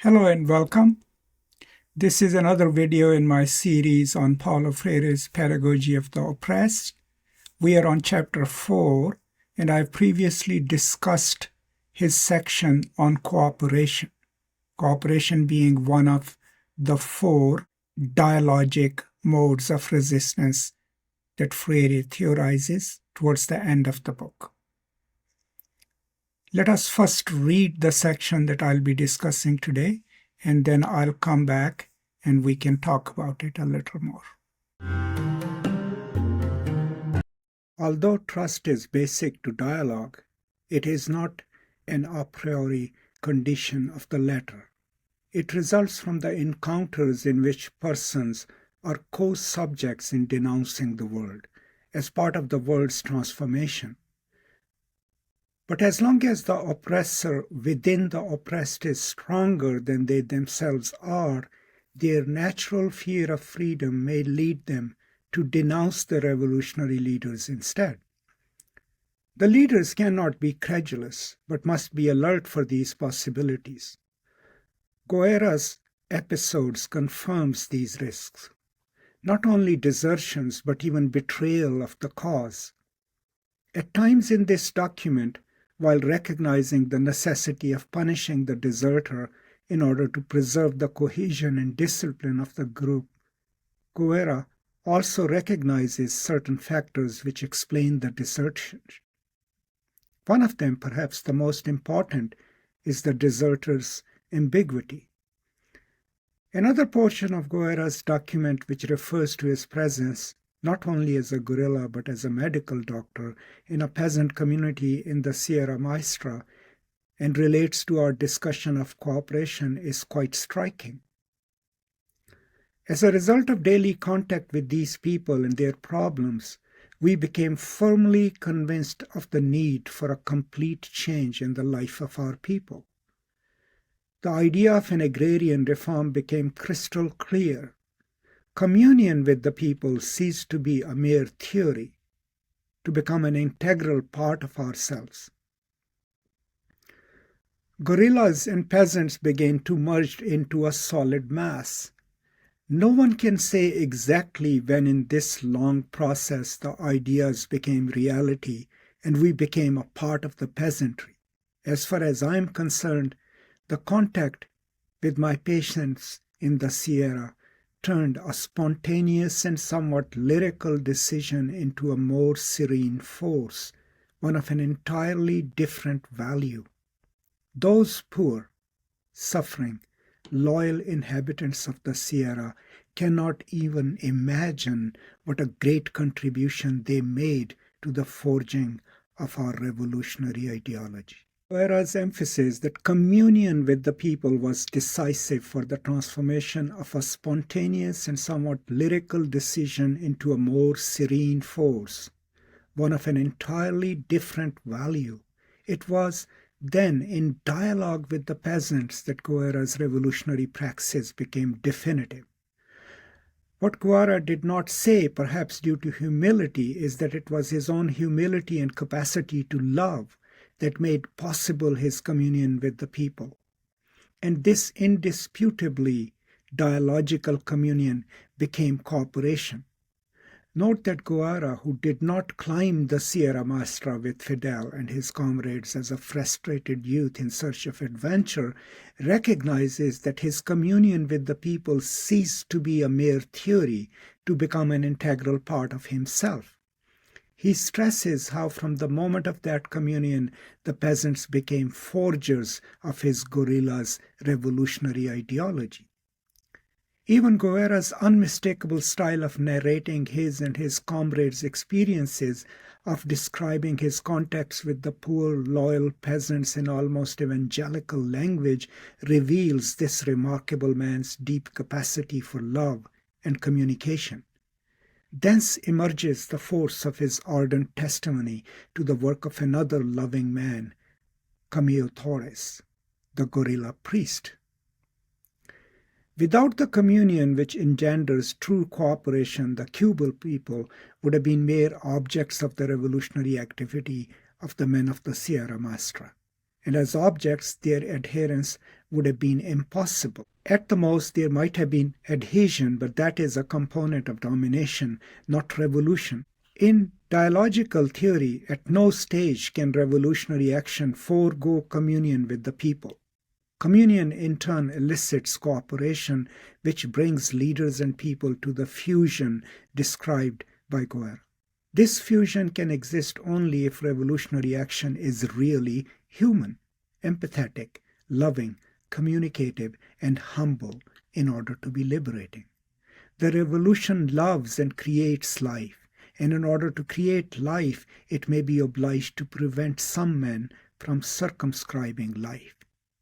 Hello and welcome. This is another video in my series on Paulo Freire's Pedagogy of the Oppressed. We are on chapter 4, and I've previously discussed his section on cooperation. Cooperation being one of the 4 dialogic modes of resistance that Freire theorizes towards the end of the book. Let us first read the section that I'll be discussing today, and then I'll come back and we can talk about it a little more. Although trust is basic to dialogue, it is not an a priori condition of the latter. It results from the encounters in which persons are co-subjects in denouncing the world, as part of the world's transformation. But as long as the oppressor within the oppressed is stronger than they themselves are, their natural fear of freedom may lead them to denounce the revolutionary leaders instead. The leaders cannot be credulous, but must be alert for these possibilities. Guerra's episodes confirms these risks. Not only desertions, but even betrayal of the cause. At times in this document, while recognizing the necessity of punishing the deserter in order to preserve the cohesion and discipline of the group, Guerra also recognizes certain factors which explain the desertion. One of them, perhaps the most important, is the deserter's ambiguity. Another portion of Guerra's document which refers to his presence not only as a guerrilla but as a medical doctor in a peasant community in the Sierra Maestra, and relates to our discussion of cooperation, is quite striking. As a result of daily contact with these people and their problems, we became firmly convinced of the need for a complete change in the life of our people. The idea of an agrarian reform became crystal clear. Communion with the people ceased to be a mere theory, to become an integral part of ourselves. Guerrillas and peasants began to merge into a solid mass. No one can say exactly when in this long process the ideas became reality and we became a part of the peasantry. As far as I am concerned, the contact with my patients in the Sierra turned a spontaneous and somewhat lyrical decision into a more serene force, one of an entirely different value. Those poor, suffering, loyal inhabitants of the Sierra cannot even imagine what a great contribution they made to the forging of our revolutionary ideology. Guerra's emphasis that communion with the people was decisive for the transformation of a spontaneous and somewhat lyrical decision into a more serene force, one of an entirely different value. It was then in dialogue with the peasants that Guerra's revolutionary praxis became definitive. What Guerra did not say, perhaps due to humility, is that it was his own humility and capacity to love that made possible his communion with the people. And this indisputably dialogical communion became cooperation. Note that Guerra, who did not climb the Sierra Maestra with Fidel and his comrades as a frustrated youth in search of adventure, recognizes that his communion with the people ceased to be a mere theory to become an integral part of himself. He stresses how from the moment of that communion, the peasants became forgers of his guerrilla's revolutionary ideology. Even Guerra's unmistakable style of narrating his and his comrades' experiences, of describing his contacts with the poor, loyal peasants in almost evangelical language, reveals this remarkable man's deep capacity for love and communication. Thence emerges the force of his ardent testimony to the work of another loving man, Camilo Torres, the guerrilla priest. Without the communion which engenders true cooperation, the Cuban people would have been mere objects of the revolutionary activity of the men of the Sierra Maestra. and as objects, their adherence would have been impossible. At the most, there might have been adhesion, but that is a component of domination, not revolution. In dialogical theory, at no stage can revolutionary action forego communion with the people. Communion in turn elicits cooperation, which brings leaders and people to the fusion described by Guerra. This fusion can exist only if revolutionary action is really human, empathetic, loving, communicative, and humble in order to be liberating. The revolution loves and creates life, and in order to create life, it may be obliged to prevent some men from circumscribing life.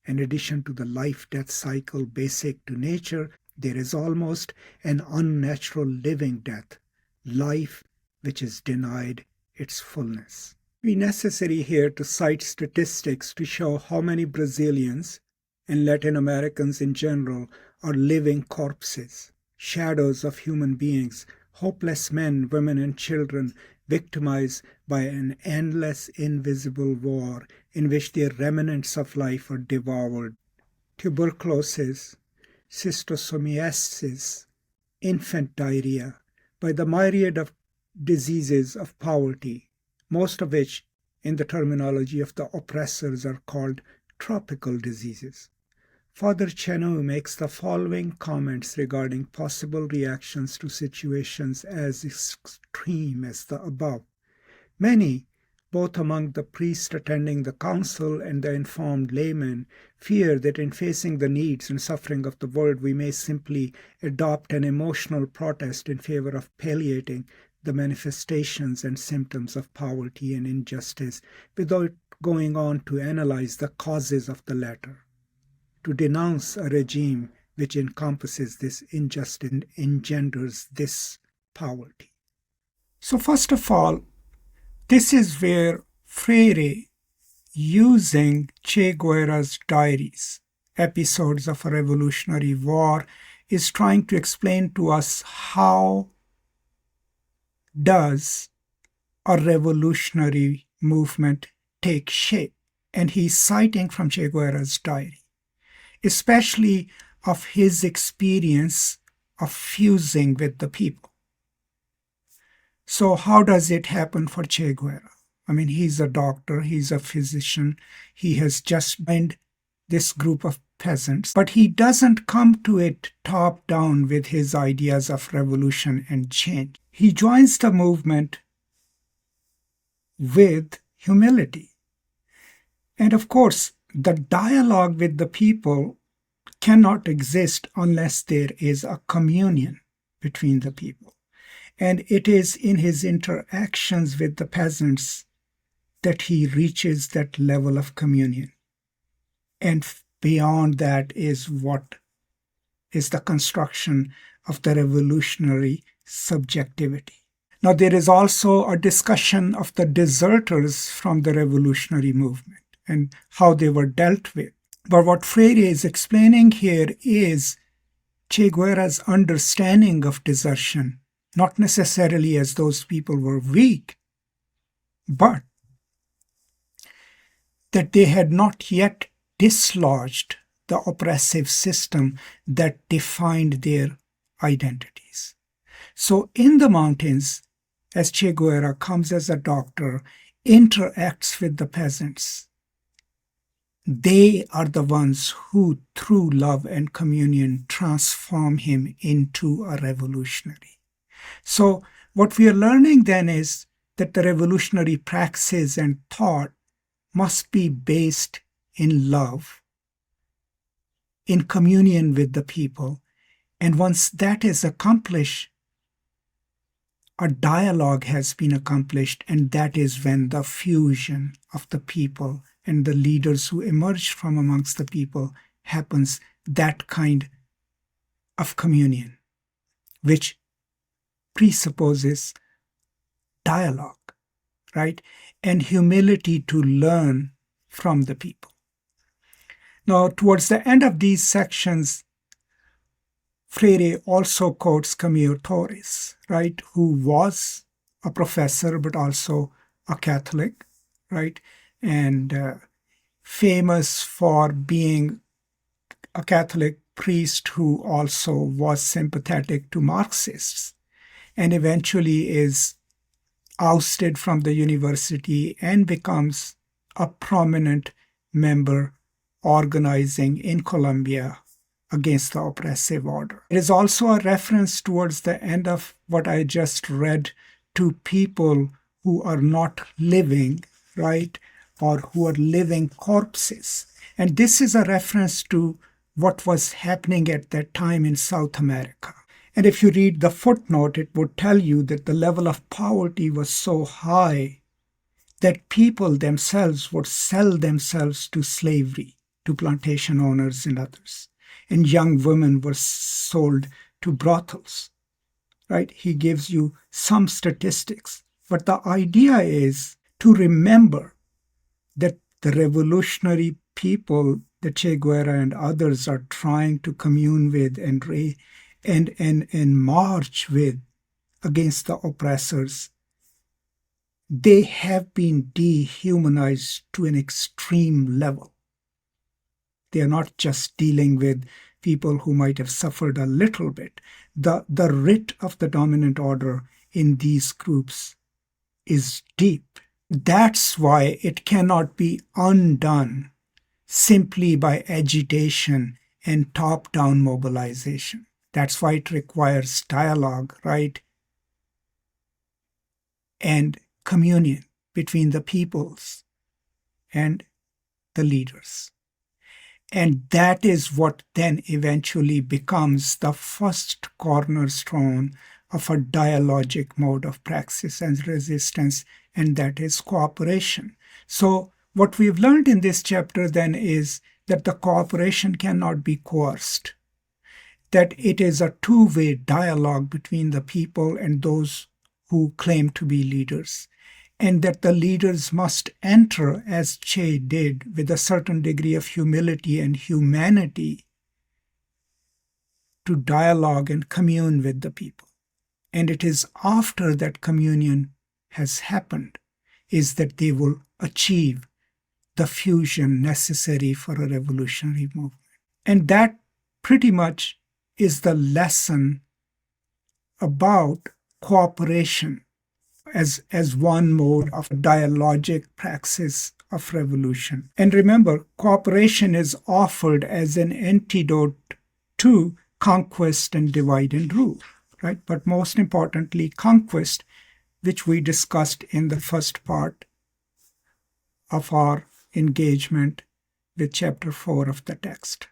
In addition to the life-death cycle basic to nature, there is almost an unnatural living death, life which is denied its fullness. It would be necessary here to cite statistics to show how many Brazilians and Latin Americans in general are living corpses, shadows of human beings, hopeless men, women, and children victimized by an endless invisible war in which their remnants of life are devoured. Tuberculosis, schistosomiasis, infant diarrhea, by the myriad of diseases of poverty, most of which, in the terminology of the oppressors, are called tropical diseases. Father Chenu makes the following comments regarding possible reactions to situations as extreme as the above. Many, both among the priests attending the council and the informed laymen, fear that in facing the needs and suffering of the world we may simply adopt an emotional protest in favor of palliating the manifestations and symptoms of poverty and injustice without going on to analyze the causes of the latter, to denounce a regime which encompasses this injustice and engenders this poverty. So first of all, this is where Freire, using Che Guevara's diaries, episodes of a revolutionary war, is trying to explain to us how does a revolutionary movement take shape. And he's citing from Che Guevara's diary, especially of his experience of fusing with the people. So how does it happen for Che Guevara? I mean, he's a doctor, he's a physician, he has just joined this group of peasants, but he doesn't come to it top down with his ideas of revolution and change. He joins the movement with humility. And of course, the dialogue with the people cannot exist unless there is a communion between the people. And it is in his interactions with the peasants that he reaches that level of communion. And beyond that is what is the construction of the revolutionary subjectivity. Now, there is also a discussion of the deserters from the revolutionary movement and how they were dealt with. But what Freire is explaining here is Che Guevara's understanding of desertion, not necessarily as those people were weak, but that they had not yet dislodged the oppressive system that defined their identities. So in the mountains, as Che Guevara comes as a doctor, interacts with the peasants, they are the ones who, through love and communion, transform him into a revolutionary. So what we are learning then is that the revolutionary praxis and thought must be based in love, in communion with the people. And once that is accomplished, a dialogue has been accomplished, and that is when the fusion of the people and the leaders who emerge from amongst the people happens, that kind of communion, which presupposes dialogue, right? And humility to learn from the people. Now, towards the end of these sections, Freire also quotes Camilo Torres, right, who was a professor but also a Catholic, right? And famous for being a Catholic priest who also was sympathetic to Marxists, and eventually is ousted from the university and becomes a prominent member organizing in Colombia against the oppressive order. It is also a reference towards the end of what I just read to people who are not living, right, or who are living corpses. And this is a reference to what was happening at that time in South America. And if you read the footnote, it would tell you that the level of poverty was so high that people themselves would sell themselves to slavery, to plantation owners and others. And young women were sold to brothels, right? He gives you some statistics. But the idea is to remember that the revolutionary people that Che Guevara and others are trying to commune with and march with against the oppressors, they have been dehumanized to an extreme level. They are not just dealing with people who might have suffered a little bit. The writ of the dominant order in these groups is deep. That's why it cannot be undone simply by agitation and top-down mobilization. That's why it requires dialogue, right? And communion between the peoples and the leaders. And that is what then eventually becomes the first cornerstone of a dialogic mode of praxis and resistance, and that is cooperation. So what we've learned in this chapter then is that the cooperation cannot be coerced, that it is a two-way dialogue between the people and those who claim to be leaders, and that the leaders must enter, as Che did, with a certain degree of humility and humanity to dialogue and commune with the people. And it is after that communion has happened is that they will achieve the fusion necessary for a revolutionary movement. And that pretty much is the lesson about cooperation as one mode of dialogic praxis of revolution. And remember, cooperation is offered as an antidote to conquest and divide and rule, right? But most importantly, conquest, which we discussed in the first part of our engagement with chapter 4 of the text.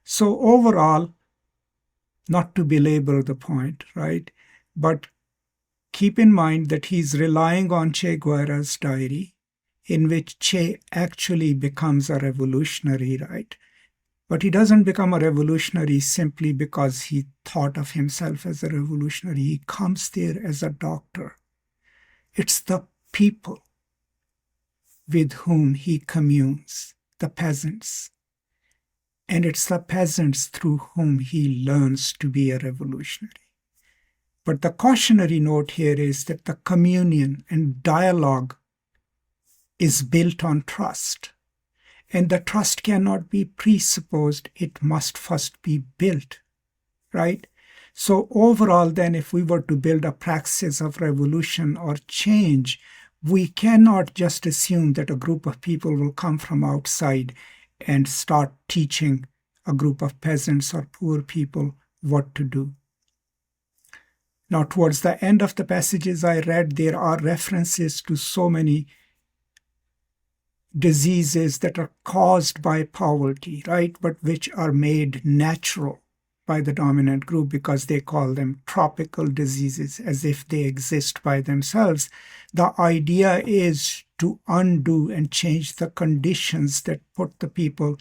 So overall, not to belabor the point, right? But keep in mind that he's relying on Che Guevara's diary, in which Che actually becomes a revolutionary, right? But he doesn't become a revolutionary simply because he thought of himself as a revolutionary. He comes there as a doctor. It's the people with whom he communes, the peasants. And it's the peasants through whom he learns to be a revolutionary. But the cautionary note here is that the communion and dialogue is built on trust. And the trust cannot be presupposed, it must first be built, right? So overall, then, if we were to build a praxis of revolution or change, we cannot just assume that a group of people will come from outside and start teaching a group of peasants or poor people what to do. Now, towards the end of the passages I read, there are references to so many diseases that are caused by poverty, right? But which are made natural by the dominant group because they call them tropical diseases, as if they exist by themselves. The idea is to undo and change the conditions that put the people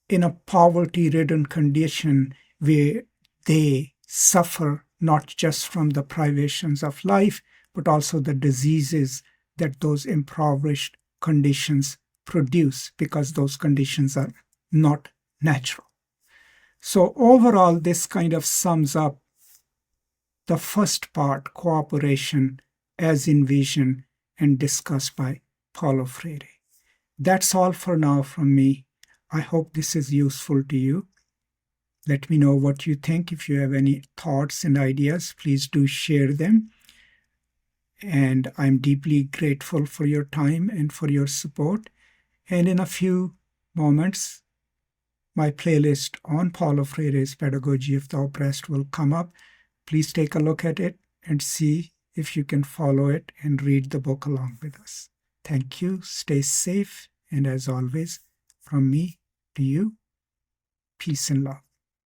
in a poverty-ridden condition where they suffer not just from the privations of life, but also the diseases that those impoverished conditions produce, because those conditions are not natural. So overall, this kind of sums up the first part, cooperation, as envisioned and discussed by Paulo Freire. That's all for now from me. I hope this is useful to you. Let me know what you think. If you have any thoughts and ideas, please do share them. And I'm deeply grateful for your time and for your support. And in a few moments, my playlist on Paulo Freire's Pedagogy of the Oppressed will come up. Please take a look at it and see if you can follow it and read the book along with us. Thank you. Stay safe. And as always, from me to you, peace and love.